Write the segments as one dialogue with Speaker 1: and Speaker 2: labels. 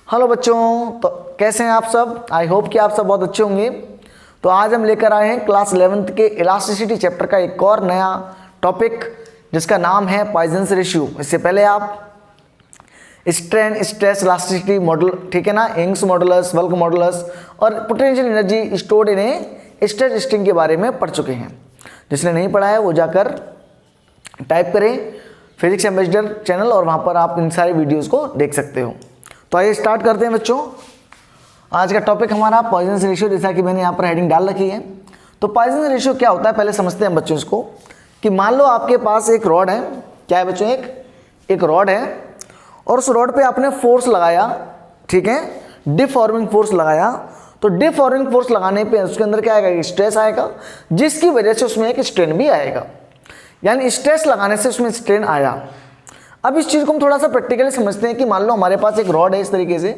Speaker 1: Hello बच्चों, तो कैसे हैं आप सब। आई होप कि आप सब बहुत अच्छे होंगे। तो आज हम लेकर आए हैं क्लास 11th के इलास्टिसिटी चैप्टर का एक और नया टॉपिक जिसका नाम है पॉइजन्स रेशियो। इससे पहले आप स्ट्रेन स्ट्रेस इलास्टिसिटी मॉडल, ठीक है ना, यंग्स मॉडुलस, बल्क मॉडुलस और potential energy stored in stress string के बारे में पढ़ चुके हैं। जिसने नहीं पढ़ा है वो जाकर टाइप करें फिजिक्स एम्बेसडर चैनल और वहाँ पर आप इन सारे वीडियोज़ को देख सकते हो। तो आइए स्टार्ट करते हैं बच्चों। आज का टॉपिक हमारा पॉइजन्स रेशियो, जैसा कि मैंने यहाँ पर हेडिंग डाल रखी है। तो पॉइजन्स रेशियो क्या होता है पहले समझते हैं बच्चों इसको। कि मान लो आपके पास एक रॉड है, क्या है बच्चों, एक रॉड है और उस रॉड पे आपने फोर्स लगाया, ठीक है, डिफॉर्मिंग फोर्स लगाया। तो डिफॉर्मिंग फोर्स लगाने पे उसके अंदर क्या आएगा, स्ट्रेस आएगा, जिसकी वजह से उसमें एक स्ट्रेन भी आएगा। यानी स्ट्रेस लगाने से उसमें स्ट्रेन आया। अब इस चीज को हम थोड़ा सा प्रैक्टिकली समझते हैं कि मान लो हमारे पास एक रॉड है इस तरीके से,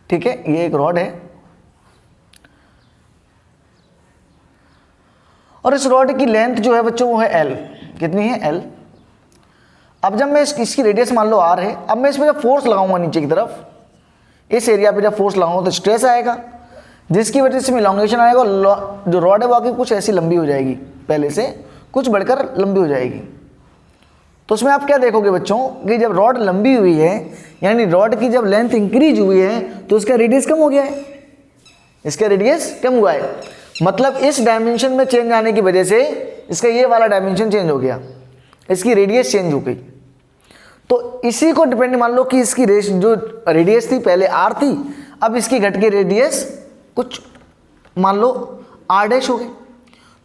Speaker 1: ठीक है, ये एक रॉड है और इस रॉड की लेंथ जो है बच्चों वो है L। कितनी है, L। अब जब मैं इसकी रेडियस मान लो R है, अब मैं इसमें जब फोर्स लगाऊंगा नीचे की तरफ, इस एरिया पे जब फोर्स लगाऊंगा तो स्ट्रेस आएगा, जिसकी वजह से इलॉन्गेशन आएगा। जो रॉड है वो आगे कुछ ऐसी लंबी हो जाएगी, पहले से कुछ बढ़कर लंबी हो जाएगी। तो उसमें आप क्या देखोगे बच्चों कि जब रॉड लंबी हुई है, यानी रॉड की जब लेंथ इंक्रीज हुई है तो इसका रेडियस कम हो गया है, इसका रेडियस कम हुआ है। मतलब इस डायमेंशन में चेंज आने की वजह से इसका ये वाला डायमेंशन चेंज हो गया, इसकी रेडियस चेंज हो गई। तो इसी को डिपेंड मान लो कि इसकी जो रेडियस थी पहले R थी, अब इसकी घट के रेडियस कुछ मान लो R' हो गई।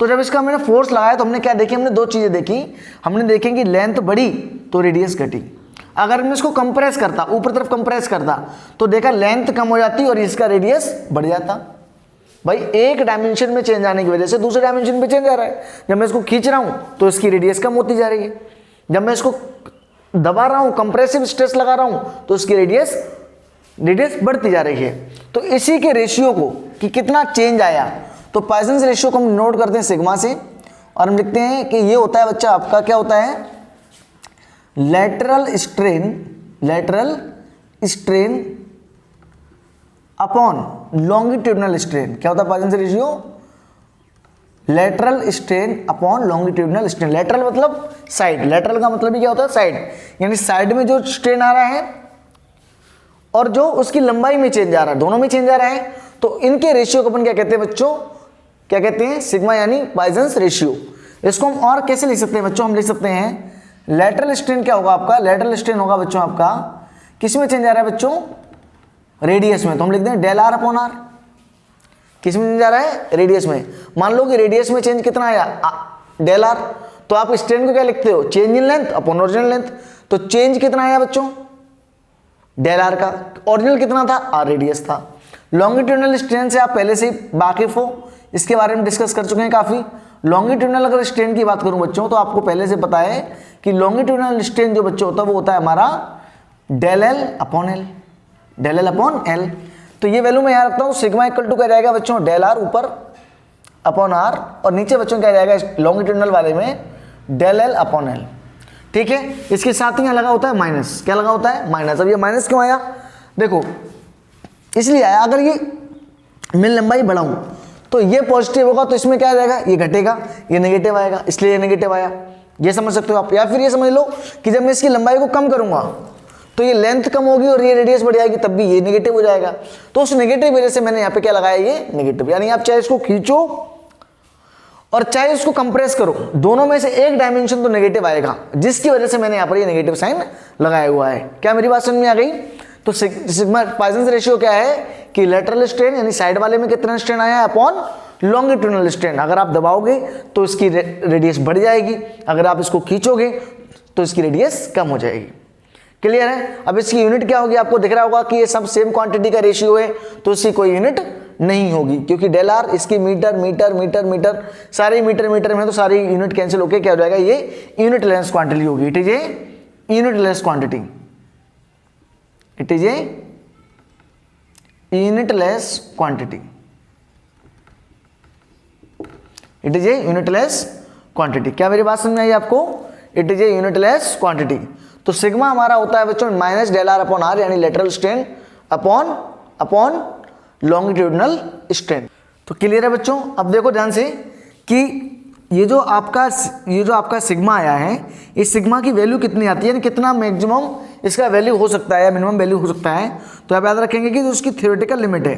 Speaker 1: तो जब इसका मैंने फोर्स लगाया तो हमने क्या देखी, हमने दो चीज़ें देखी। हमने देखी कि लेंथ बढ़ी तो रेडियस घटी। अगर मैं इसको कंप्रेस करता, ऊपर तरफ कंप्रेस करता, तो देखा लेंथ कम हो जाती और इसका रेडियस बढ़ जाता। भाई एक डायमेंशन में चेंज आने की वजह से दूसरे डायमेंशन में चेंज आ रहा है। जब मैं इसको खींच रहा हूँ तो इसकी रेडियस कम होती जा रही है, जब मैं इसको दबा रहा हूँ, कंप्रेसिव स्ट्रेस लगा रहा हूँ, तो इसकी रेडियस बढ़ती जा रही है। तो इसी के रेशियो को कि कितना चेंज आया, तो पॉइजन्स रेशियो को हम नोट करते हैं सिग्मा से और हम लिखते हैं कि ये होता है बच्चा आपका, क्या होता है, lateral strain upon longitudinal strain. क्या होता है Poisson's ratio, lateral strain upon longitudinal strain. Lateral मतलब साइड, लेटरल का मतलब ही क्या होता है, साइड, यानी साइड में जो स्ट्रेन आ रहा है और जो उसकी लंबाई में चेंज आ रहा है, दोनों में चेंज आ रहा है। तो इनके रेशियो को अपन क्या कहते हैं बच्चों, क्या कहते हैं, सिग्मा, यानी पॉइजन्स रेशियो। इसको हम और कैसे लिख सकते हैं बच्चों, हम लिख सकते हैं लेटरल स्ट्रेन क्या होगा आपका, लेटरल स्ट्रेन होगा बच्चों आपका किस में चेंज आ रहा है बच्चों, रेडियस में। तो हम लिखते हैं डेल R अपॉन R। किस में चेंज आ रहा है, रेडियस में। मान लो कि रेडियस में चेंज कितना आया, डेल R, तो आप स्ट्रेन को क्या लिखते हो, change in length upon original length. तो चेंज कितना आया बच्चों, डेल R का, ओरिजिनल कितना था, R रेडियस था। लॉन्गिट्यूडनल स्ट्रेन से आप पहले से ही वाकिफ हो, इसके बारे में डिस्कस कर चुके हैं काफ़ी। लॉन्गिट्यूडनल अगर स्ट्रेन की बात करूं बच्चों तो आपको पहले से पता है कि लॉन्गिट्यूडनल स्ट्रेन जो बच्चों होता है वो होता है हमारा del L upon L, del L upon L। तो ये वैल्यू मैं यहाँ रखता हूँ, सिग्मा इक्वल टू क्या जाएगा बच्चों, डेल R ऊपर अपॉन R, और नीचे बच्चों क्या जाएगा लॉन्गिट्यूडनल वाले में डेल L अपॉन L, ठीक है। इसके साथ ही यहाँ लगा होता है माइनस, क्या लगा होता है, माइनस। अब ये माइनस क्यों आया, देखो इसलिए आया, अगर ये मैं लंबाई बढ़ाऊं तो ये पॉजिटिव होगा तो इसमें क्या आ जाएगा, ये घटेगा, ये नेगेटिव आएगा, इसलिए ये नेगेटिव आया। ये समझ सकते हो आप। या फिर ये समझ लो कि जब मैं इसकी लंबाई को कम करूंगा तो ये लेंथ कम होगी और ये रेडियस बढ़ जाएगी, तब भी ये नेगेटिव हो जाएगा। तो उस नेगेटिव वजह से मैंने यहाँ पे क्या लगाया, ये नेगेटिव। यानी आप चाहे इसको खींचो और चाहे इसको कंप्रेस करो, दोनों में से एक डायमेंशन तो नेगेटिव आएगा, जिसकी वजह से मैंने यहाँ पर ये नेगेटिव साइन लगाया हुआ है। क्या मेरी बात समझ में आ गई। तो सिग्मा पॉइजन्स रेशियो क्या है कि लेटरल स्ट्रेन यानी साइड वाले में कितना स्ट्रेन आया है अपॉन लॉन्गिट्यूडनल स्ट्रेन। अगर आप दबाओगे तो इसकी रेडियस बढ़ जाएगी, अगर आप इसको खींचोगे तो इसकी रेडियस कम हो जाएगी। क्लियर है। अब इसकी यूनिट क्या होगी, आपको दिख रहा होगा कि ये सब सेम क्वांटिटी का रेशियो है, तो इसकी कोई यूनिट नहीं होगी, क्योंकि डेल R इसकी मीटर मीटर मीटर मीटर सारे मीटर मीटर में, तो सारी यूनिट कैंसिल होकर क्या हो जाएगा, ये यूनिट लेस क्वांटिटी होगी। It is a unitless quantity, it is a unitless quantity, it is a unitless quantity. क्या मेरी बात समझ में आई आपको, it is a unitless quantity. तो सिग्मा हमारा होता है बच्चों minus del R upon R, यानी lateral strain upon longitudinal strain. तो क्लियर है बच्चों। अब देखो ध्यान से कि ये जो आपका सिग्मा आया है, इस सिग्मा की वैल्यू कितनी आती है, यानी कितना मैक्सिमम इसका वैल्यू हो सकता है या मिनिमम वैल्यू हो सकता है। तो आप याद रखेंगे कि जो उसकी थ्योरेटिकल लिमिट है,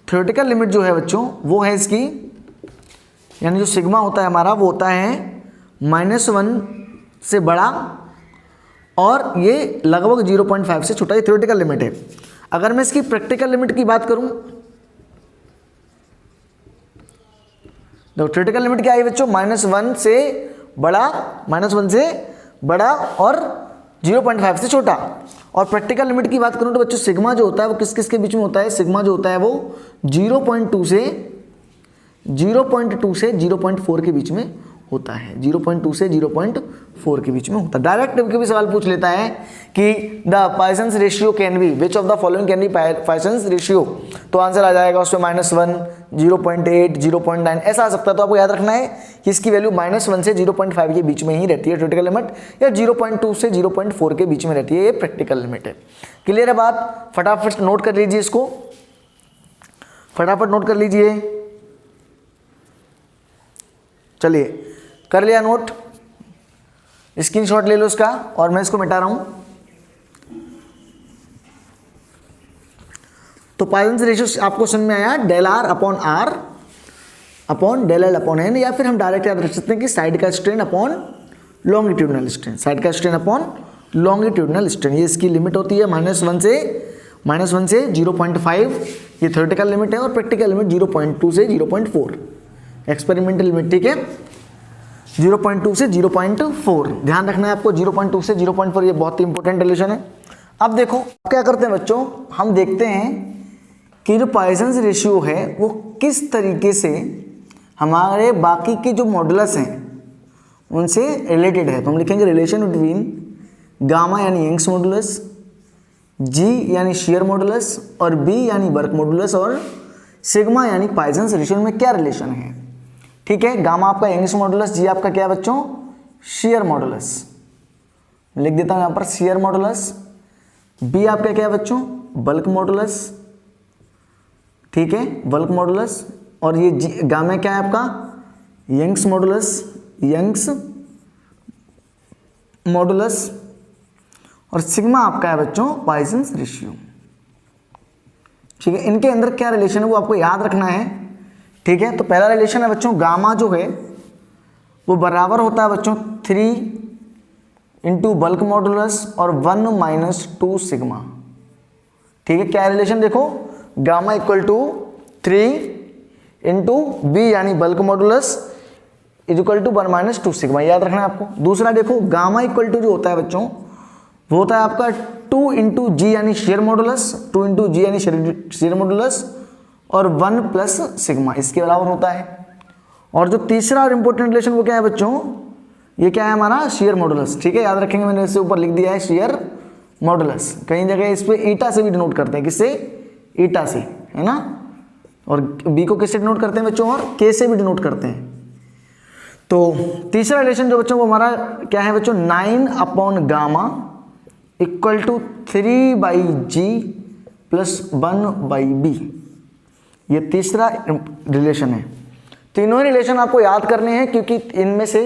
Speaker 1: थ्योरेटिकल लिमिट जो है बच्चों वो है इसकी, यानी जो सिग्मा होता है हमारा वो होता है -1 से बड़ा और ये लगभग 0.5 से छोटा, ये थ्योरेटिकल लिमिट है। अगर मैं इसकी प्रैक्टिकल लिमिट की बात करूं, देखो थ्योरेटिकल लिमिट क्या है बच्चों, -1 से बड़ा और 0.5 से छोटा। और प्रैक्टिकल लिमिट की बात करूं तो बच्चों सिग्मा जो होता है वो किस किस के बीच में होता है, सिग्मा जो होता है वो 0.2 से 0.4 के बीच में होता है, 0.2 से 0.4 के बीच में होता है। डायरेक्ट कभी भी सवाल पूछ लेता है कि the Poisson's ratio can be, which of the following can be Poisson's ratio, तो आंसर आ जाएगा उसमें -1, 0.8, 0.9 ऐसा आ सकता है। तो आपको याद रखना है कि इसकी वैल्यू -1 से 0.5 के बीच में ही रहती है थ्योरेटिकल लिमिट, या 0.2 से 0.4 के बीच में रहती है, ये प्रैक्टिकल लिमिट है। क्लियर है बात। फटाफट नोट कर लीजिए इसको, फटाफट नोट कर लीजिए। चलिए कर लिया नोट, स्क्रीनशॉट ले लो इसका और मैं इसको मिटा रहा हूं। तो पॉइसंस रेशियो आपको समझ में आया, del R upon R upon del L upon N, या फिर हम डायरेक्ट याद रख सकते हैं कि साइड का strain upon longitudinal strain, side का स्ट्रेन अपॉन लॉन्गिट्यूडनल स्ट्रेन। ये इसकी लिमिट होती है -1 से 0.5, ये थ्योरेटिकल लिमिट है, और प्रैक्टिकल लिमिट 0.2 से 0.4 एक्सपेरिमेंटल लिमिट, ठीक है, 0.2 से 0.4 ध्यान रखना है आपको, 0.2 से 0.4 ये बहुत ही इंपॉर्टेंट रिलेशन है। अब देखो क्या करते हैं बच्चों, हम देखते हैं कि जो पॉइसंस रेशियो है वो किस तरीके से हमारे बाकी के जो मॉडुलस हैं उनसे रिलेटेड है। तो हम लिखेंगे रिलेशन बिटवीन गामा यानी यंग्स मॉडुलस, जी यानी शेयर मॉडुलस, और बी यानी बर्क मॉडुलस, और सिग्मा यानी पॉइसंस रेशियो में क्या रिलेशन है। ठीक है, गामा आपका यंग्स मॉडुलस, जी आपका क्या है बच्चों, शेयर मॉडुलस, लिख देता हूं यहां पर शेयर मॉडुलस, बी आपका क्या है बच्चों, बल्क मॉडुलस, ठीक है, बल्क मॉडुलस, और ये गामा क्या है आपका, यंग्स मॉडुलस, और सिग्मा आपका है बच्चों पॉइसंस रेशियो। ठीक है, इनके अंदर क्या रिलेशन है वो आपको याद रखना है। ठीक है, तो पहला रिलेशन है बच्चों, गामा जो है वो बराबर होता है बच्चों 3 इंटू बल्क मॉडुलस और 1 - 2 सिग्मा। ठीक है, क्या रिलेशन देखो, gamma equal to 3 into B यानी bulk modulus is equal to 1 - 2 sigma, याद रखना है आपको। दूसरा देखो, गामा इक्वल टू जो होता है बच्चों वो होता है आपका 2 इंटू जी यानी शेयर मॉडुलस, 2 इंटू जी यानी शेयर मॉडुलस, और 1 प्लस सिग्मा इसके बराबर होता है। और जो तीसरा और इंपॉर्टेंट रिलेशन वो क्या है बच्चों, ये क्या है हमारा, शेयर मॉडुलस। ठीक है, याद रखेंगे, मैंने इससे ऊपर लिख दिया है शेयर मॉडुलस, कई जगह इस पे ईटा से भी डिनोट करते हैं, किससे, ईटा से, है ना, और बी को किससे डिनोट करते हैं बच्चों, और के से भी डिनोट करते हैं। तो तीसरा रिलेशन जो बच्चों वो हमारा क्या है बच्चों, 9 upon gamma equal to 3/G plus 1/B, ये तीसरा रिलेशन है। तीनों ही रिलेशन आपको याद करने हैं, क्योंकि इनमें से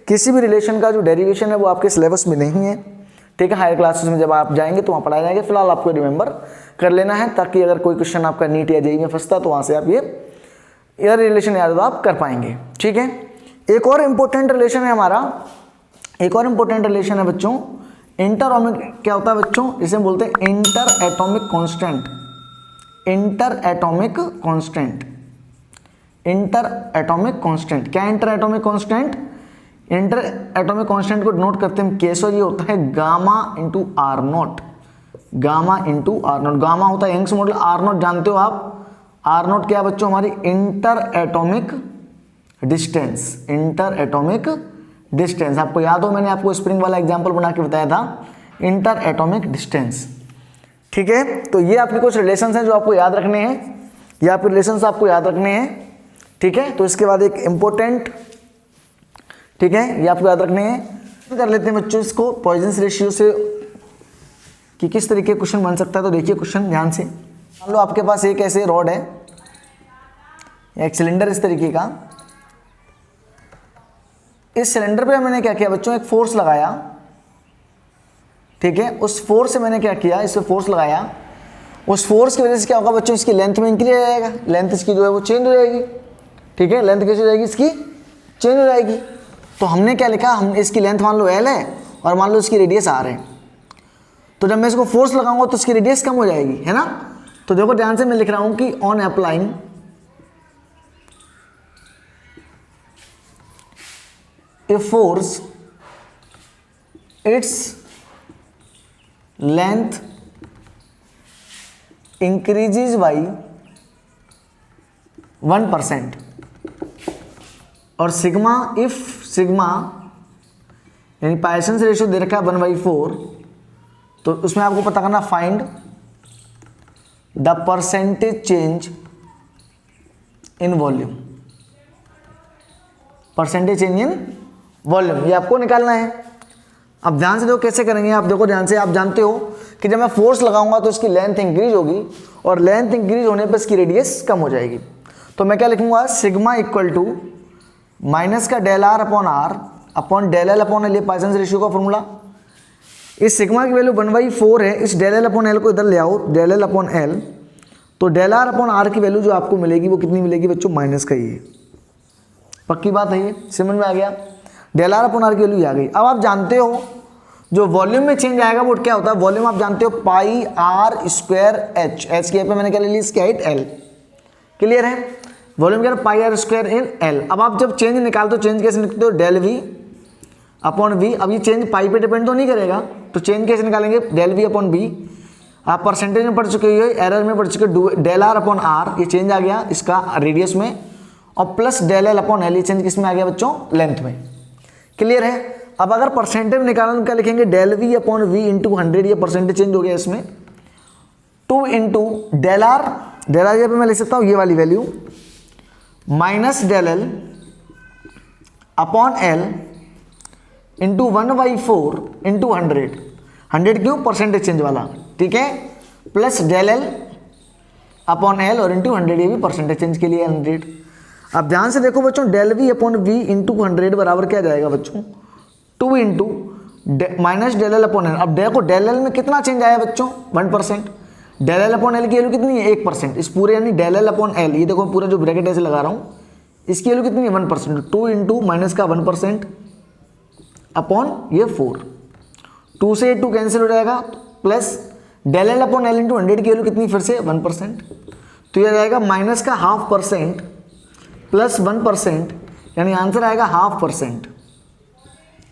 Speaker 1: किसी भी रिलेशन का जो डेरिवेशन है वो आपके सिलेबस में नहीं है। ठीक है, हायर क्लासेस में जब आप जाएंगे तो वहाँ पढ़ाए जाएंगे, फिलहाल आपको रिमेंबर कर लेना है, ताकि अगर कोई क्वेश्चन आपका नीट या जेईई में फंसता तो वहाँ से आप ये रिलेशन याद आप कर पाएंगे। ठीक है, एक और इम्पोर्टेंट रिलेशन है हमारा, एक और इम्पोर्टेंट रिलेशन है बच्चों, इंटर, क्या होता है बच्चों, इसे बोलते हैं interatomic constant. Interatomic constant, interatomic constant, क्या interatomic constant, interatomic constant को नोट करते हैं केस, और ये होता है gamma into R nought, gamma into R nought. Gamma होता है यंग्स मॉडल, आर नॉट जानते हो आप, आर नॉट क्या बच्चों, हमारी inter atomic distance, inter atomic distance. आपको याद हो मैंने आपको स्प्रिंग वाला एग्जांपल बना के बताया था, इंटर एटॉमिक डिस्टेंस। ठीक है, तो ये आपके कुछ रिलेशंस हैं जो आपको याद रखने हैं, ये आपके रिलेशंस आपको याद रखने हैं। ठीक है, तो इसके बाद एक इंपॉर्टेंट, ठीक है, ये आपको याद रखने हैं, कर लेते हैं बच्चों इसको पॉइजन रेशियो से कि किस तरीके क्वेश्चन बन सकता है। तो देखिए क्वेश्चन ध्यान से, मान लो आपके पास एक ऐसे रॉड है, एक सिलेंडर इस तरीके का। इस सिलेंडर पे मैंने क्या किया बच्चों, एक फोर्स लगाया, ठीक है। उस फोर्स से मैंने क्या किया, इस पे फोर्स लगाया। उस फोर्स की वजह से क्या होगा बच्चों, इसकी लेंथ में इंक्रीज हो जाएगा, लेंथ इसकी जो है वो चेंज हो जाएगी, ठीक है। लेंथ कैसे हो जाएगी, इसकी चेंज हो जाएगी। तो हमने क्या लिखा, हम इसकी लेंथ मान लो L है और मान लो इसकी रेडियस R है। तो जब मैं इसको फोर्स लगाऊंगा तो इसकी रेडियस कम हो जाएगी, है ना। तो देखो ध्यान से मैं लिख रहा हूं कि on applying a force its length increases by 1%। और सिग्मा, इफ सिग्मा यानी पाइसन रेशियो दे रखा है 1/4, तो उसमें आपको पता करना find the percentage change in volume, percentage change in volume, ये आपको निकालना है। अब ध्यान से देखो कैसे करेंगे, आप देखो ध्यान से। आप जानते हो कि जब मैं फोर्स लगाऊंगा तो इसकी लेंथ इंक्रीज होगी और लेंथ इंक्रीज होने पर इसकी रेडियस कम हो जाएगी। तो मैं क्या लिखूंगा, सिग्मा इक्वल टू माइनस का del R upon R upon del L upon L, Poisson ratio का फॉर्मूला। इस सिग्मा की वैल्यू 1/4 है, इस डेल एल अपॉन एल को इधर ले आओ, डेल एल अपॉन एल। तो डेल आर अपॉन आर की वैल्यू जो आपको मिलेगी वो कितनी मिलेगी बच्चों, माइनस का ही है। पक्की बात है, ये समझ में आ गया। डेल आर अपॉन आर की वैल्यू आ गई। अब आप जानते हो जो वॉल्यूम में चेंज आएगा वो क्या होता है, वॉल्यूम आप जानते हो पाई आर स्क्वायर एच, एच की पे मैंने क्या ले ली, इसकी हाइट एल। क्लियर है, वॉल्यूम क्या है, पाई आर स्क्वायर इन एल। अब आप जब चेंज निकालते हो, चेंज कैसे लिखते हो, डेल वी अपॉन वी। अब ये चेंज पाई पे डिपेंड तो नहीं करेगा, तो चेंज कैसे निकालेंगे, डेल वी अपॉन वी। आप परसेंटेज में पढ़ चुके हो, एरर में पढ़ चुके, डेल आर अपॉन आर, ये चेंज आ गया इसका रेडियस में, और plus del L upon L, ये चेंज किस में आ गया बच्चों, लेंथ में। क्लियर है। अब अगर परसेंटेज निकालना तो क्या लिखेंगे, del V upon V into 100, ये परसेंटेज चेंज हो गया इसमें। 2 into del R, del R पे मैं लिख सकता हूँ ये वाली value, minus del L upon L into 1/4 into 100, 100 क्यों, परसेंटेज चेंज वाला, ठीक है, plus del L upon L और इंटू 100, ये भी परसेंटेज चेंज के लिए 100। अब ध्यान से देखो बच्चों, del V upon V into 100 बराबर क्या जाएगा बच्चों, 2 into minus del L upon L. अब देखो डेल एल में कितना चेंज आया बच्चों, 1%। डेल एल अपॉन एल की वैल्यू कितनी है, 1%। इस पूरे यानी डेल एल अपॉन एल, ये देखो पूरा जो ब्रैकेट ऐसे लगा रहा हूँ, इसकी वैल्यू कितनी है, 1%। 2 इंटू माइनस का 1% अपॉन ये 4, 2 से 2 कैंसिल हो जाएगा, plus del L upon L into 100 की वैल्यू कितनी, फिर से 1%। तो यह जाएगा माइनस का 0.5% प्लस 1%, यानी आंसर आएगा 0.5%।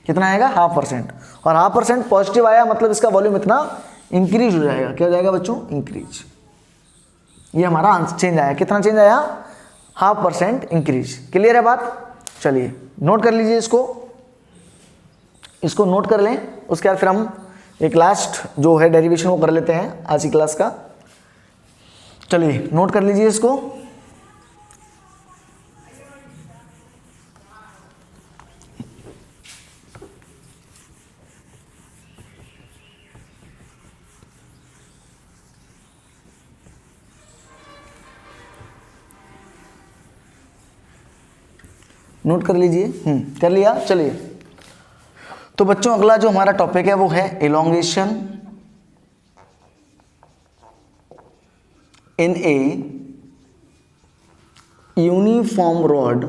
Speaker 1: कितना आएगा, 0.5%। और 0.5% पॉजिटिव आया मतलब इसका वॉल्यूम इतना इंक्रीज हो जाएगा। क्या हो जाएगा बच्चों, इंक्रीज। ये हमारा आंसर चेंज आया, कितना चेंज आया, 0.5% इंक्रीज। क्लियर है बात। चलिए नोट कर लीजिए, इसको नोट कर लें। उसके बाद फिर हम एक लास्ट जो है डेरिवेशन वो कर लेते हैं आज की क्लास का। चलिए नोट कर लीजिए इसको। नोट कर लीजिए, कर लिया। चलिए तो बच्चों अगला जो हमारा टॉपिक है वो है elongation in a uniform rod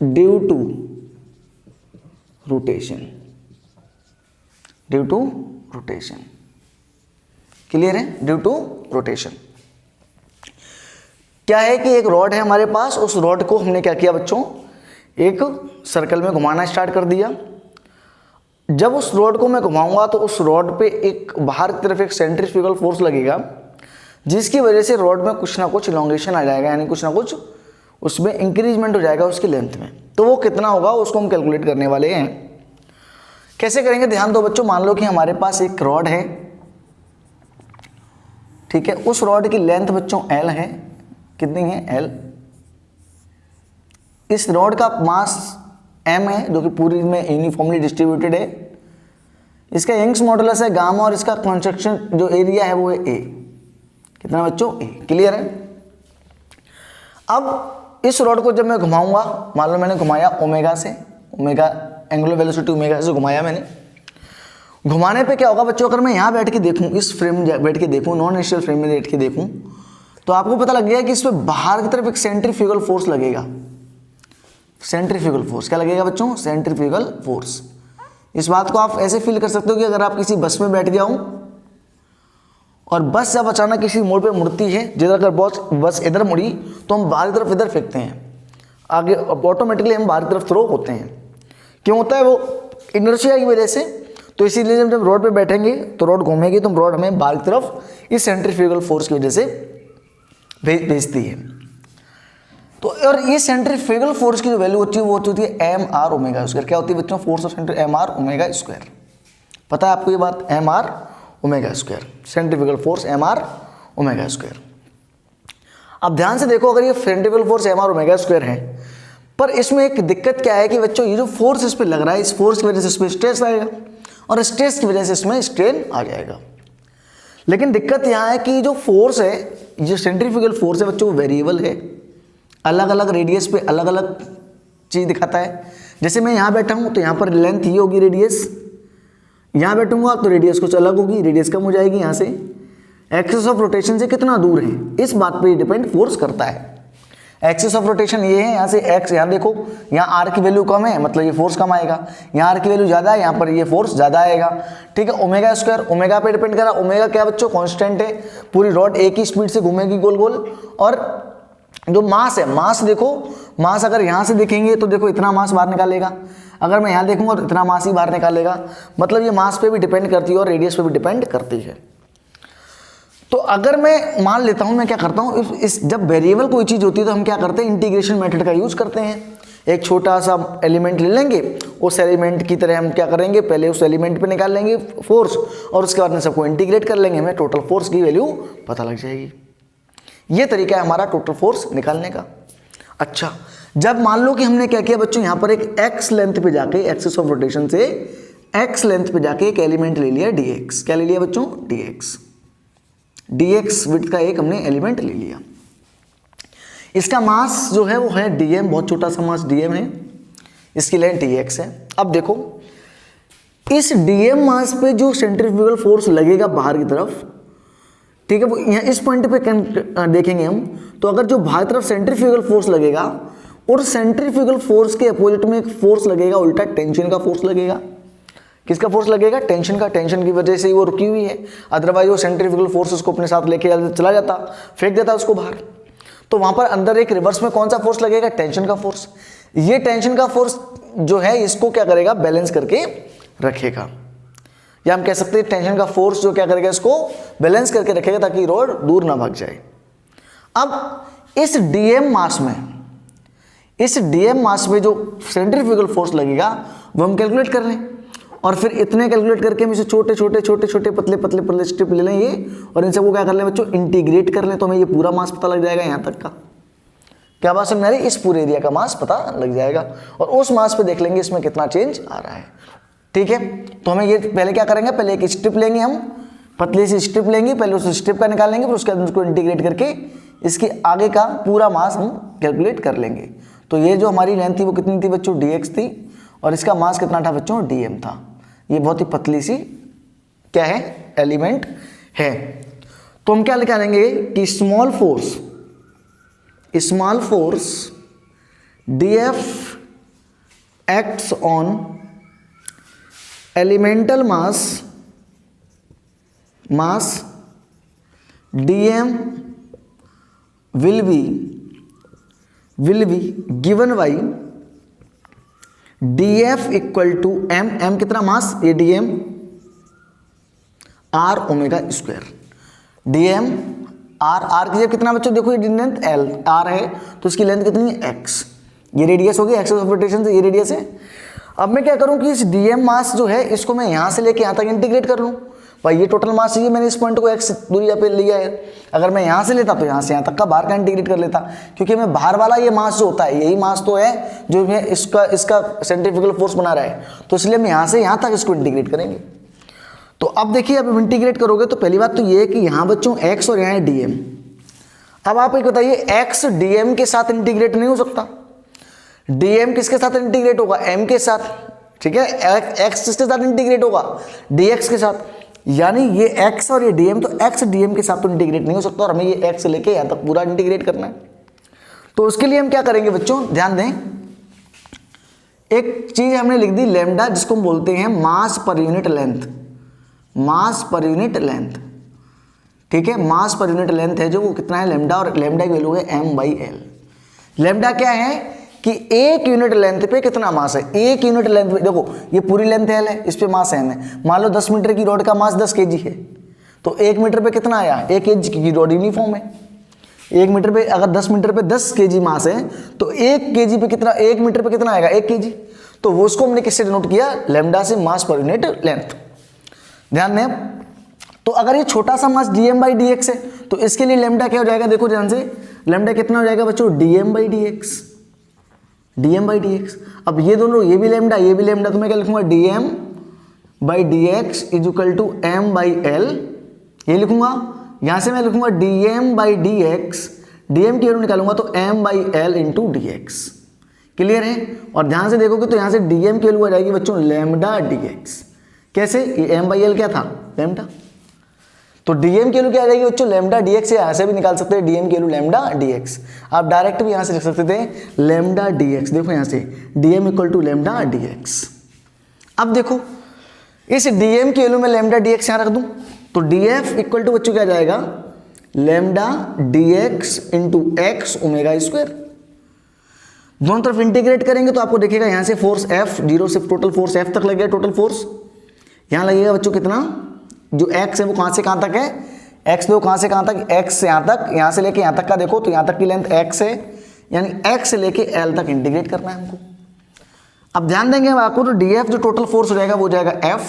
Speaker 1: due to rotation. Clear है, ड्यू टू रोटेशन। क्या है कि एक रॉड है हमारे पास, उस रॉड को हमने क्या किया बच्चों, एक सर्कल में घुमाना स्टार्ट कर दिया। जब उस रॉड को मैं घुमाऊंगा तो उस रॉड पे एक बाहर की तरफ एक सेंट्रीफ्यूगल फोर्स लगेगा, जिसकी वजह से रॉड में कुछ ना कुछ इलोंगेशन आ जाएगा, यानी कुछ ना कुछ उसमें इंक्रीजमेंट हो जाएगा उसकी लेंथ में। तो वो कितना होगा उसको हम कैलकुलेट करने वाले हैं। कैसे करेंगे, ध्यान दो बच्चों। मान लो कि हमारे पास एक रॉड है, ठीक है। उस रॉड की लेंथ बच्चों L है, कितनी है, L। इस रॉड का मास m है जो कि पूरी में यूनिफॉर्मली डिस्ट्रीब्यूटेड है। इसका यंग्स मॉडुलस है गामा और इसका कंस्ट्रक्शन जो एरिया है वो है a। कितना बच्चों? a। क्लियर है? अब इस रॉड को जब मैं घुमाऊंगा, मान लो मैंने घुमाया ओमेगा से, ओमेगा एंगुलर वेलोसिटी ओमेगा से घुमाया मैंने। घुमाने पे क्या होगा बच्चों, अगर मैं यहाँ बैठ के देखूँ, इस फ्रेम में बैठ के देखूँ, नॉन इनिशियल फ्रेम में बैठ के देखूँ, तो आपको पता लग गया कि इस पर बाहर की तरफ एक सेंट्रीफ्यूगल फोर्स लगेगा। सेंट्रीफ्यूगल फोर्स क्या लगेगा बच्चों? Centrifugal force. इस बात को आप ऐसे फील कर सकते हो कि अगर आप किसी बस में बैठ गया हो और बस जब अचानक किसी मोड़ पे मुड़ती है, जिधर अगर बस इधर मुड़ी तो हम बाहर की तरफ इधर फेंकते हैं, आगे ऑटोमेटिकली हम बाहर की तरफ थ्रो होते हैं। क्यों होता है? वो इनर्शिया की वजह से। तो इसीलिए जब रोड पे बैठेंगे तो रोड घूमेगी तो रोड हमें बाहर की तरफ इस सेंट्रीफ्यूगल फोर्स की वजह से भेजती है। तो और ये सेंट्रीफ्यूगल फोर्स की जो वैल्यू होती है वो होती है एम आर ओमेगा स्क्वायर। क्या होती है बच्चों? Force of centre M R omega square. पता है आपको ये बात? M R omega square, centrifugal force M R omega square. अब ध्यान से देखो, अगर ये centrifugal force M R omega square है, पर इसमें एक दिक्कत क्या है कि बच्चों ये जो फोर्स इस पर लग रहा है, इस फोर्स की वजह से इस पर स्ट्रेस आएगा और स्ट्रेस की वजह से इसमें स्ट्रेन आ जाएगा। लेकिन दिक्कत यहाँ है कि जो फोर्स है, जो सेंट्रीफ्यूगल फोर्स है बच्चों, वो वेरिएबल है, अलग अलग रेडियस पे अलग अलग चीज़ दिखाता है। जैसे मैं यहाँ बैठा हूँ तो यहाँ पर लेंथ ये होगी रेडियस, यहाँ बैठूंगा तो रेडियस कुछ अलग होगी, रेडियस कम हो जाएगी यहाँ से। एक्सिस ऑफ रोटेशन से कितना दूर है इस बात पे डिपेंड फोर्स करता है। एक्सिस ऑफ रोटेशन ये है, यहाँ से एक्स, यहाँ देखो यहाँ आर की वैल्यू कम है मतलब ये फोर्स कम आएगा, यहाँ आर की वैल्यू ज़्यादा है यहाँ पर ये फोर्स ज़्यादा आएगा। ठीक है, ओमेगा स्क्वायर, ओमेगा पे डिपेंड करा। ओमेगा क्या बच्चों? कांस्टेंट है, पूरी रॉड एक ही स्पीड से घूमेगी गोल गोल। और जो मास है, मास देखो, मास अगर यहाँ से देखेंगे तो देखो इतना मास बाहर निकालेगा, अगर मैं यहाँ देखूंगा तो इतना मास ही बाहर निकालेगा। मतलब ये मास पे भी डिपेंड करती है और रेडियस पे भी डिपेंड करती है। तो अगर मैं मान लेता हूँ, मैं क्या करता हूँ, इस जब वेरिएबल कोई चीज़ होती है तो हम क्या करते हैं? इंटीग्रेशन मेथड का यूज़ करते हैं। एक छोटा सा एलिमेंट ले लेंगे, उस एलिमेंट की तरह हम क्या करेंगे, पहले उस एलिमेंट पे निकाल लेंगे फोर्स और उसके बाद में सबको इंटीग्रेट कर लेंगे, हमें टोटल फोर्स की वैल्यू पता लग जाएगी। ये तरीका है हमारा टोटल फोर्स निकालने का। अच्छा, जब मान लो कि हमने क्या किया बच्चों, यहाँ पर एक एक्स लेंथ पे जाके, एक्सिस ऑफ रोटेशन से एक्स लेंथ पे जाके एक एलिमेंट ले लिया dx। क्या ले लिया बच्चों? dx। dx विड्थ का एक हमने एलिमेंट ले लिया। इसका मास जो है वो है dm, बहुत छोटा सा मास dm है, इसकी लेंथ dx है। अब देखो इस dm मास पे जो सेंट्रीफ्यूगल फोर्स लगेगा बाहर की तरफ, ठीक है, वो यहाँ इस पॉइंट पे देखेंगे हम, तो अगर जो बाहर तरफ सेंट्रीफ्यूगल फोर्स लगेगा और सेंट्रीफ्यूगल फोर्स के अपोजिट में एक फोर्स लगेगा उल्टा, टेंशन का फोर्स लगेगा। किसका फोर्स लगेगा? टेंशन का। टेंशन की वजह से ही वो रुकी हुई है, अदरवाइज वो सेंट्रीफ्यूगल फोर्स उसको अपने साथ लेके चला जाता, फेंक देता उसको बाहर। तो वहां पर अंदर एक रिवर्स में कौन सा फोर्स लगेगा? टेंशन का फोर्स। ये टेंशन का फोर्स जो है इसको क्या करेगा? बैलेंस करके रखेगा, या हम कह सकते हैं टेंशन का फोर्स जो क्या करेगा? इसको बैलेंस करके रखेगा ताकि रोड दूर ना भाग जाए। अब इस डीएम मास में जो सेंट्रीफ्यूगल फोर्स लगेगा वो हम कैलकुलेट कर लें, और फिर इतने कैलकुलेट करके हम इसे छोटे छोटे पतले स्टेप ले लें ये, और इन सबको क्या कर लें बच्चों? इंटीग्रेट कर लें, तो हमें ये पूरा मास पता लग जाएगा यहाँ तक का। क्या बात समझ आ रही? इस पूरे एरिया का मास पता लग जाएगा और उस मास पे देख लेंगे इसमें कितना चेंज आ रहा है। ठीक है, तो हमें ये पहले क्या करेंगे, पहले एक स्ट्रिप लेंगे, हम पतली सी स्ट्रिप लेंगे, पहले उस स्ट्रिप का निकालेंगे, फिर उसके बाद उसको इंटीग्रेट करके इसके आगे का पूरा मास हम कैलकुलेट कर लेंगे। तो ये जो हमारी लेंथ थी वो कितनी थी बच्चों? dx थी, और इसका मास कितना था बच्चों? dm था। ये बहुत ही पतली सी क्या है? एलिमेंट है। तो हम क्या निकालेंगे कि small force df acts on elemental mass dm will be given by df equal to m कितना मास? ये dm r omega square. dm r की जगह कितना बच्चों? देखो ये लेंथ l, r है तो इसकी लेंथ कितनी है? x। ये रेडियस होगी, एक्सिस ऑफ रोटेशन से ये रेडियस है। अब मैं क्या करूं कि इस dm मास जो है इसको मैं यहां से लेके यहां तक इंटीग्रेट कर लूं, भाई ये टोटल मास चाहिए, मैंने इस पॉइंट को x दूरी पे लिया है। अगर मैं यहाँ से लेता तो यहाँ से यहाँ तक का बाहर का इंटीग्रेट कर लेता, क्योंकि मैं बाहर वाला ये मास जो होता है यही मास तो है जो मैं इसका सेंट्रीफ्यूगल फोर्स बना रहा है, तो इसलिए हम यहाँ से यहाँ तक इसको इंटीग्रेट करेंगे। तो अब देखिए, अब इंटीग्रेट करोगे तो पहली बात तो ये है कि यहाँ बच्चों x और यहाँ है dm। अब आप एक बताइए, x dm के साथ इंटीग्रेट नहीं हो सकता, dm किसके साथ इंटीग्रेट होगा, m के साथ, ठीक है, x किसके साथ इंटीग्रेट होगा, dx के साथ, यानी ये x और ये dm, तो x dm के साथ तो इंटीग्रेट नहीं हो सकता और हमें ये x लेके यहाँ तक पूरा इंटीग्रेट करना है। तो उसके लिए हम क्या करेंगे बच्चों, ध्यान दें, एक चीज हमने लिख दी लैम्डा, जिसको हम बोलते हैं मास पर यूनिट लेंथ, मास पर यूनिट लेंथ, ठीक है, मास पर यूनिट लेंथ है जो वो कितना है लैम्डा, और लैम्डा की वैल्यू है m/l। लैम्डा क्या है कि एक यूनिट लेंथ पे कितना मास है, एक यूनिट लेंथ पे, देखो ये पूरी लेंथ l है, इस पे मास m है। मान लो 10 मीटर की रॉड का मास 10 kg है, तो 1 मीटर पे कितना आया, 1 kg की रॉड यूनिफॉर्म है, 1 मीटर पे अगर 10 मीटर पे 10 kg मास है तो 1 kg पे कितना, 1 मीटर पे कितना आएगा, 1 kg। तो वो उसको हमने किससे डिनोट किया, लैम्डा से, मास पर यूनिट लेंथ। ध्यान दें, तो अगर ये छोटा सा मास dm/dx है तो इसके लिए लैम्डा क्या हो जाएगा, देखो ध्यान से, लैम्डा कितना हो जाएगा बच्चों, dm/dx, dm/dx। अब ये दोनों, ये भी लैम्डा ये भी लैम्डा, तो मैं क्या लिखूंगा, dm/dx is equal to m/l, ये लिखूंगा। यहां से मैं लिखूंगा dm/dx, dm की वैल्यू निकालूंगा तो m/l इंटू dx। क्लियर है? और ध्यान से देखोगे तो यहां से dm की वैल्यू आ जाएगी बच्चों लैम्डा dx। कैसे, ये m/l क्या था, लैम्डा, तो dm की वैल्यू क्या आ जाएगी बच्चों, लैम्डा dx। यहाँ से भी निकाल सकते हैं dm की वैल्यू लैम्डा dx, आप डायरेक्ट भी यहाँ से लिख सकते थे लैम्डा dx। देखो यहाँ से dm equal to lambda dx। अब देखो इस dm की वैल्यू में लैम्डा dx यहाँ रख दूँ तो df इक्वल टू बच्चों क्या जाएगा, lambda dx into x omega square. दोनों तरफ इंटीग्रेट करेंगे तो आपको देखेगा यहाँ से फोर्स F, 0 से टोटल फोर्स F तक लगेगा, टोटल फोर्स यहाँ लगेगा बच्चों कितना, जो x है वो कहाँ से कहाँ तक है, x देखो कहाँ से कहाँ तक, x से यहाँ तक, यहाँ से लेके यहाँ तक का देखो तो यहाँ तक की लेंथ x है, यानी x से लेके l तक इंटीग्रेट करना है हमको। अब ध्यान देंगे आपको तो df जो टोटल फोर्स हो जाएगा वो जाएगा F,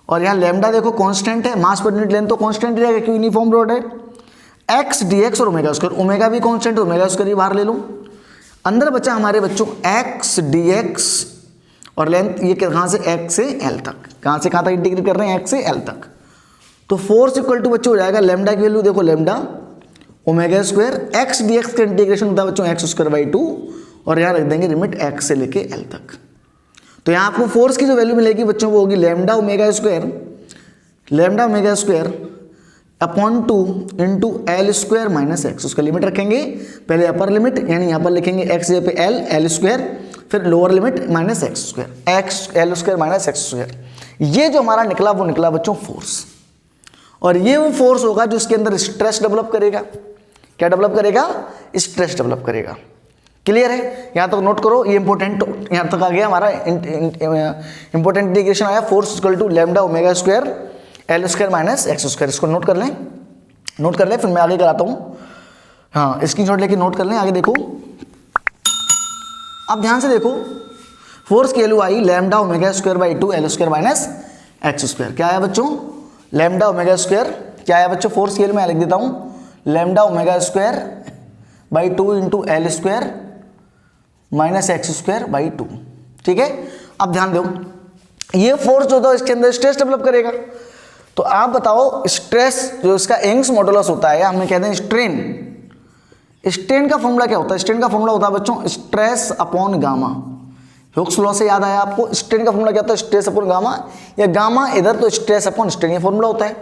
Speaker 1: और यहाँ लैम्डा देखो कांस्टेंट है, मास पर यूनिट लेंथ तो कांस्टेंट रहेगा क्योंकि यूनिफॉर्म रॉड है, x dx और ओमेगा स्क्वायर, ओमेगा भी कांस्टेंट, ओमेगा स्क्वायर ही बाहर ले लो। अंदर बचा हमारे बच्चों x dx और लेंथ ये कहाँ से x से l तक, कहाँ से कहाँ तक इंटीग्रेट कर रहे हैं, x से l तक। तो फोर्स इक्वल टू बच्चों हो जाएगा लैम्डा की वैल्यू देखो lambda omega square, x dx का इंटीग्रेशन होता है बच्चों x स्क्वायर बाई 2, और यहाँ रख देंगे लिमिट x से लेके l तक। तो यहाँ आपको फोर्स की जो वैल्यू मिलेगी बच्चों वो होगी lambda omega square upon 2 into L square minus x. उसका लिमिट रखेंगे, पहले अपर लिमिट यानी यहाँ पर लिखेंगे x जगह पे एल स्क्वायर, फिर lower limit minus X square, x L square minus X square. ये जो हमारा निकला वो निकला बच्चों फोर्स, और ये वो फोर्स होगा जो इसके अंदर स्ट्रेस डेवलप करेगा। क्या डेवलप करेगा, स्ट्रेस डेवलप करेगा। क्लियर है? यहाँ तक नोट करो, ये इंपॉर्टेंट, यहाँ तक आ गया हमारा इंपॉर्टेंट इंटीग्रेशन आया, force equal to lambda omega square L square minus X square. इसको नोट कर लें, फिर मैं आगे कराता हूँ। हाँ, स्क्रीनशॉट लेके नोट कर लें, आगे देखो। अब ध्यान से देखो, फोर्स की value I lambda omega square by 2 L square minus X square. क्या आया बच्चों, लैम्डा ओमेगा स्क्वायर, क्या आया बच्चों, फोर्स की वैल्यू मैं लिख देता हूँ lambda omega square by 2 into L square minus X square by 2। ठीक है, अब ध्यान दो, ये फोर्स जो था इसके अंदर स्ट्रेस डेवलप करेगा। तो आप बताओ स्ट्रेस जो इसका यंग्स मॉडुलस होता है, हमें कहते हैं स्ट्रेन का फॉर्मूला क्या होता है, स्ट्रेन का फॉर्मूला होता है बच्चों stress upon gamma. Hooke's law से याद आया आपको, स्ट्रेन का फॉर्मूला क्या होता है, स्ट्रेस अपॉन गामा, या गामा इधर तो स्ट्रेस अपॉन स्ट्रेन, ये फॉर्मूला होता है।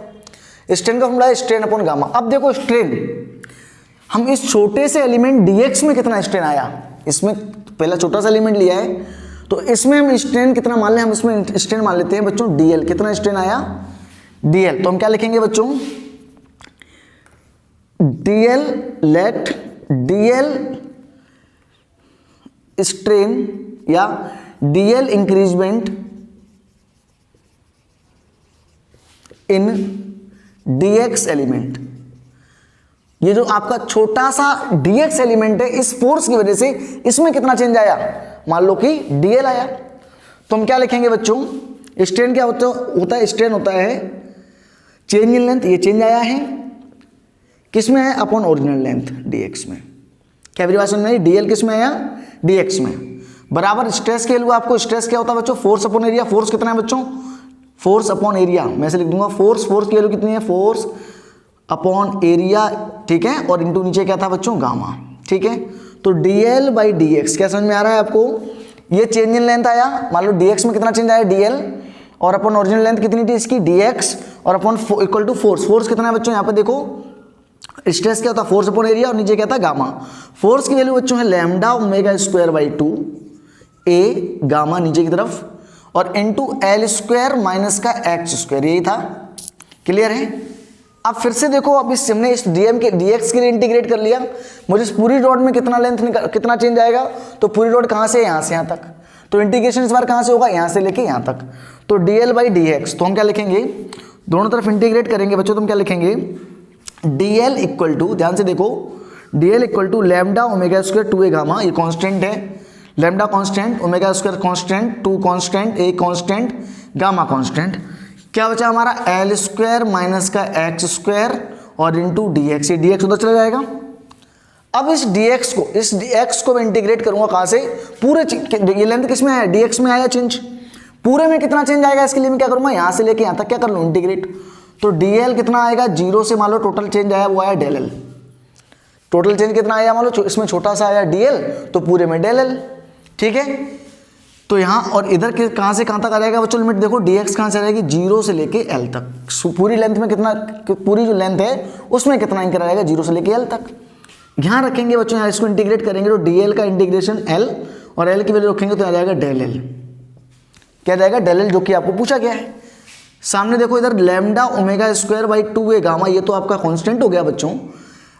Speaker 1: स्ट्रेन का फॉर्मूला है स्ट्रेन अपॉन गामा। अब देखो स्ट्रेन, हम इस छोटे से एलिमेंट dx में कितना स्ट्रेन आया, इसमें पहला छोटा सा एलिमेंट लिया है तो इसमें हम स्ट्रेन कितना मान लें, हम इसमें स्ट्रेन मान लेते हैं बच्चों dl। कितना स्ट्रेन आया, dl। तो हम क्या लिखेंगे बच्चों, dl लेट dl स्ट्रेन या dl इंक्रीजमेंट इन dx एलिमेंट। ये जो आपका छोटा सा dx एलिमेंट है, इस फोर्स की वजह से इसमें कितना चेंज आया, मान लो कि dl आया। तो हम क्या लिखेंगे बच्चों, स्ट्रेन क्या होता है, स्ट्रेन होता है चेंज इन लेंथ, ये चेंज आया है किस में है, अपॉन ओरिजिनल लेंथ dx में। क्या मेरी बात समझ में आई? dl किस में आया, dx में, बराबर स्ट्रेस के लिए आपको स्ट्रेस क्या होता है बच्चों, फोर्स अपॉन एरिया। फोर्स कितना है बच्चों, फोर्स अपॉन एरिया, मैं से लिख दूंगा फोर्स, फोर्स की वैल्यू कितनी है, फोर्स अपॉन एरिया, ठीक है, और इंटू नीचे क्या था बच्चों, गामा, ठीक है। तो dl बाई dx क्या समझ में आ रहा है आपको, ये चेंज इन लेंथ आया, मान लो dx में कितना चेंज आया, dl, और अपॉन ओरिजिनल लेंथ कितनी थी इसकी, dx, और upon equal to force. Force कितना है बच्चों, यहाँ पे देखो स्ट्रेस क्या होता है, फोर्स अपॉन एरिया, और नीचे क्या था, गामा। फोर्स की वैल्यू बच्चों है lambda omega square by 2 A gamma नीचे की तरफ, और इनटू एल स्क्वायर माइनस का एक्स स्क्वायर, यही था। क्लियर है? अब फिर से देखो, अब इस हमने इस डीएम के डीएक्स के लिए इंटीग्रेट कर लिया, मुझे इस पूरी रॉड में कितना लेंथ कितना चेंज आएगा, तो पूरी रॉड कहाँ से, यहाँ से यहाँ तक, तो इंटीग्रेशन इस बार कहाँ से होगा, यहाँ से लेके यहाँ तक। तो डीएल बाई डीएक्स, तो हम क्या लिखेंगे, दोनों तरफ इंटीग्रेट करेंगे बच्चों, तो हम क्या लिखेंगे, डीएल इक्वल टू, ध्यान से देखो, DL equal to lambda omega square 2 A gamma, ये कांस्टेंट है, lambda constant, omega square constant, 2 constant, A constant, gamma constant. क्या बचा हमारा, एल स्क्वायर माइनस का एक्स स्क्वायर और इंटू डी एक्स, ये डी एक्स उधर चला जाएगा। अब इस डी एक्स को मैं इंटीग्रेट करूंगा कहाँ से, पूरे, ये लेंथ किस में आया, डी एक्स में आया चेंज, पूरे में कितना चेंज आएगा, इसके लिए मैं क्या करूंगा, यहाँ से लेके यहाँ तक क्या कर लूँ, इंटीग्रेट। तो डी एल कितना आएगा, 0 से मान लो टोटल चेंज आया वो आया डेल एल, टोटल चेंज कितना आया, मान लो इसमें छोटा सा आया डी एल, तो पूरे में डेल एल, ठीक है। तो यहाँ और इधर कहाँ से कहाँ तक आ जाएगा बच्चों, लिमिट देखो, dx कहाँ से आ जाएगी, 0 से लेके l तक, पूरी लेंथ में कितना, पूरी जो लेंथ है उसमें कितना इंकर आएगा, 0 से लेके l तक। यहाँ रखेंगे बच्चों, यहाँ इसको इंटीग्रेट करेंगे तो dl का इंटीग्रेशन l, और l की वैल्यू रखेंगे तो आ जाएगा डेल l, क्या जाएगा, डेल l, जो कि आपको पूछा गया है। सामने देखो इधर lambda omega square by 2 A gamma, ये तो आपका कॉन्स्टेंट हो गया बच्चों।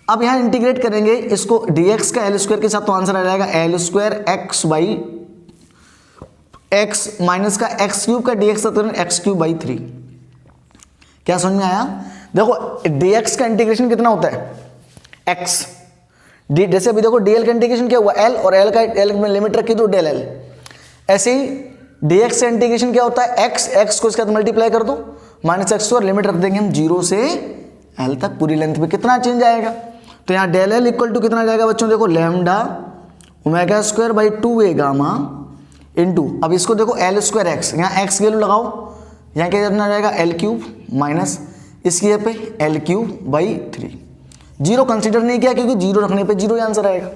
Speaker 1: अब यहाँ इंटीग्रेट करेंगे इसको dx का l स्क्वायर के साथ, तो आंसर आ जाएगा L square x by x minus का एक्स क्यूब का dx का एक्स क्यूब बाई 3। क्या समझ में आया? देखो dx का इंटीग्रेशन कितना होता है, x, जैसे अभी देखो dl का इंटीग्रेशन क्या हुआ, l, और l का l में लिमिट रखी तो डेल l। ऐसे ही dx का इंटीग्रेशन क्या होता है, x को इसके साथ मल्टीप्लाई कर दो, माइनस एक्स, और लिमिट रख देंगे हम 0 से l तक, पूरी लेंथ में कितना चेंज आएगा। तो यहाँ डेल l इक्वल टू कितना जाएगा बच्चों, देखो lambda omega square by 2 A gamma into, अब इसको देखो एल स्क्वायर एक्स, यहाँ एक्स की वैल्यू लगाओ, यहाँ क्या करना जाएगा, एल क्यूब माइनस इसकी यहाँ पे एल क्यूब बाई 3। 0 कंसीडर नहीं किया क्योंकि 0 रखने पे 0 ही आंसर आएगा।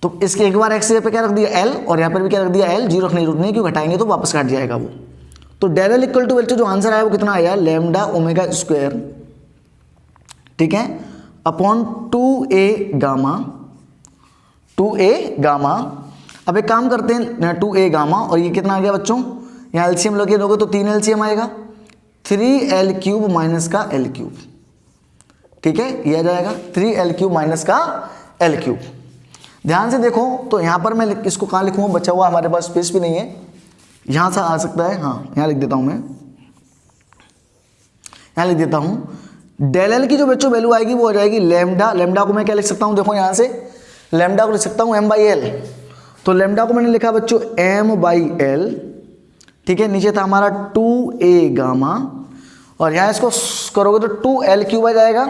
Speaker 1: तो इसके एक बार एक्स पे क्या रख दिया एल, और यहाँ पर भी क्या रख दिया एल, 0 रखने की जरूरत नहीं, क्यों घटाएंगे तो वापस काट जाएगा वो। तो del L equal to value जो आंसर आया वो कितना आया, लैम्डा ओमेगा स्क्वायर, ठीक है, upon 2a gamma, 2a gamma. अब एक काम करते हैं, 2a गामा, और ये कितना आ गया बच्चों, यहाँ एलसीएम लगे दोगे तो 3 एलसीएम आएगा, 3l क्यूब माइनस का l क्यूब, ठीक है, ये आ जाएगा 3l क्यूब माइनस का l क्यूब। ध्यान से देखो, तो यहाँ पर मैं इसको कहाँ लिखूँगा, बचा हुआ हमारे पास स्पेस भी नहीं है, यहाँ से आ सकता है, हाँ यहाँ लिख देता हूँ मैं, यहाँ लिख देता हूँ। डेल एल की जो बच्चों वैल्यू आएगी वो हो जाएगी लैम्डा, लैम्डा को मैं क्या लिख सकता हूँ, देखो यहाँ से लैम्डा को लिख सकता हूँ m बाई एल, तो लैम्डा को मैंने लिखा बच्चों m बाई एल, ठीक है, नीचे था हमारा 2a गामा, और यहाँ इसको करोगे तो 2l क्यूब आ जाएगा,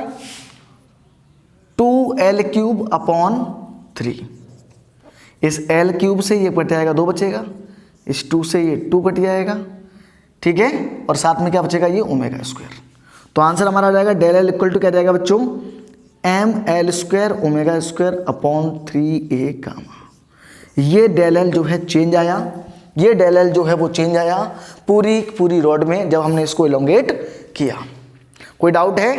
Speaker 1: 2l क्यूब अपॉन 3। इस l क्यूब से ये कट जाएगा, 2 बचेगा, इस 2 से ये 2 कट जाएगा, ठीक है, और साथ में क्या बचेगा, ये ओमेगा स्क्वायर। तो आंसर हमारा आ जाएगा डेल एल इक्वल टू क्या जाएगा बच्चों, M L square omega square upon 3a gamma. ये डेल एल जो है चेंज आया, ये डेल एल जो है वो चेंज आया पूरी रॉड में जब हमने इसको इलोंगेट किया। कोई डाउट है?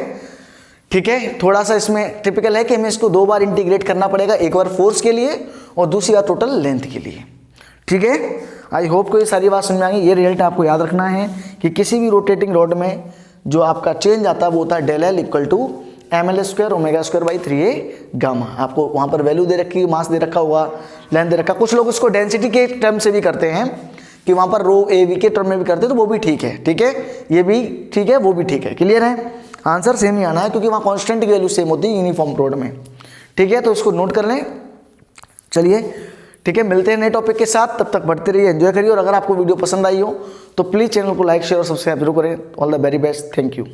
Speaker 1: ठीक है, थोड़ा सा इसमें टिपिकल है कि हमें इसको 2 बार इंटीग्रेट करना पड़ेगा, एक बार फोर्स के लिए और दूसरी बार टोटल लेंथ के लिए। ठीक है, आई होप को ये सारी बात समझ में आ गई। ये रिजल्ट आपको याद रखना है कि किसी भी रोटेटिंग रॉड में जो आपका चेंज आता है वो होता है del L equal to M L square omega square by 3a gamma. आपको वहाँ पर वैल्यू दे रखी, मास दे रखा हुआ, लेंथ दे रखा। कुछ लोग इसको डेंसिटी के टर्म से भी करते हैं कि वहाँ पर रो ए वी के टर्म में भी करते हैं, तो वो भी ठीक है। ठीक है, ये भी ठीक है, वो भी ठीक है। क्लियर है? आंसर सेम ही आना है क्योंकि वहाँ कॉन्स्टेंट की वैल्यू सेम होती है यूनिफॉर्म रॉड में। ठीक है, तो इसको नोट कर लें। चलिए ठीक है, मिलते हैं नए टॉपिक के साथ। तब तक बढ़ते रहिए, एंजॉय करिए, और अगर आपको वीडियो पसंद आई हो तो प्लीज़ चैनल को लाइक शेयर और सब्सक्राइब जरूर करें। All the very best, thank you.